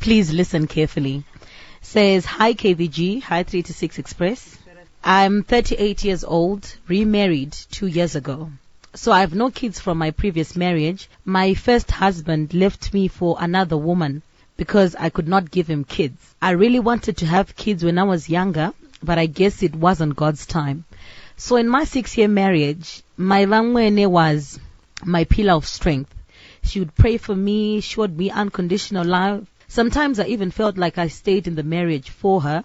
Please listen carefully. Says, hi KVG, hi 326 Express. I'm 38 years old, remarried 2 years ago. So I have no kids from my previous marriage. My first husband left me for another woman because I could not give him kids. I really wanted to have kids when I was younger, but I guess it wasn't God's time. So in my 6-year marriage, my vangwene was my pillar of strength. She would pray for me, showed me unconditional love. Sometimes I even felt like I stayed in the marriage for her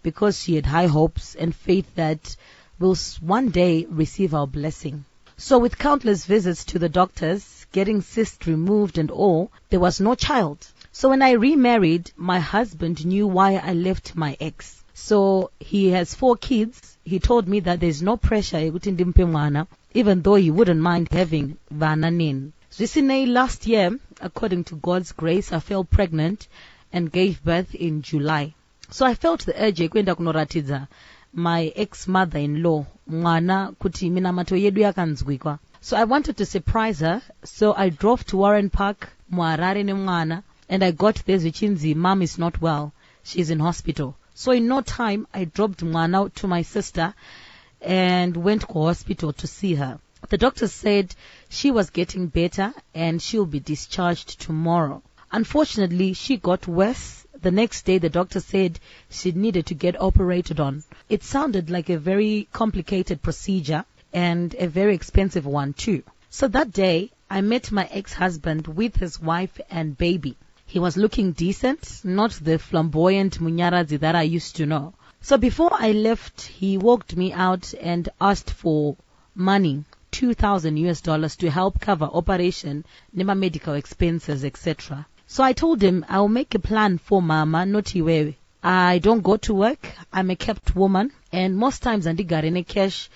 because she had high hopes and faith that we'll one day receive our blessing. So with countless visits to the doctors, getting cysts removed and all, there was no child. So when I remarried, my husband knew why I left my ex. So he has 4 kids. He told me that there's no pressure, even though he wouldn't mind having vananin. Last year, according to God's grace, I fell pregnant and gave birth in July. So I felt the urge kwenda kunoratiza my ex-mother-in-law mwana kuti mina mato yedu yakanzwikwa. So I wanted to surprise her, so I drove to Warren Park muharare nemwana, and I got there zvichinzi mom is not well, she's in hospital. So in no time I dropped mwana to my sister and went to hospital to see her. The doctor said she was getting better and she'll be discharged tomorrow. Unfortunately, she got worse. The next day, the doctor said she needed to get operated on. It sounded like a very complicated procedure and a very expensive one too. So that day, I met my ex-husband with his wife and baby. He was looking decent, not the flamboyant Munyarazi that I used to know. So before I left, he walked me out and asked for money. $2,000 to help cover operation, nema medical expenses, etc. So I told him I'll make a plan for mama, not iwewe. I don't go to work. I'm a kept woman, and most times andigarene cash.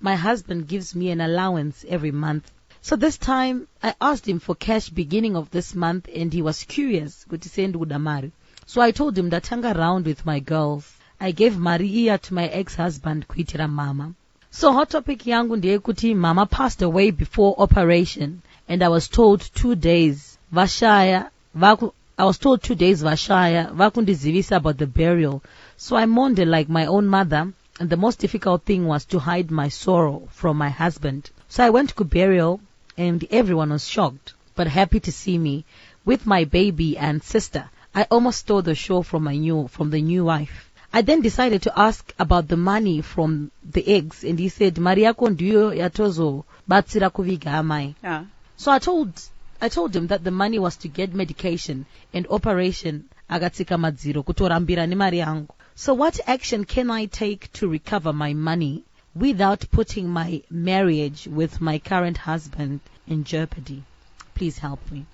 My husband gives me an allowance every month. So this time I asked him for cash beginning of this month, and he was curious. So I told him that hang around with my girls. I gave Maria to my ex-husband kuitira mama. So hot topic yangu ndiye kuti mama passed away before operation, and I was told 2 days vashaya vakundizivisa about the burial. So I mourned like my own mother, and the most difficult thing was to hide my sorrow from my husband. So I went to burial, and everyone was shocked but happy to see me with my baby and sister. I almost stole the show from the new wife. I then decided to ask about the money from the eggs, and he said, Maria kondiyo yatozo batsira kuviga amai. Yeah. So I told him that the money was to get medication and operation agatsika madziro kutorambira ni mari yangu. So what action can I take to recover my money without putting my marriage with my current husband in jeopardy? Please help me.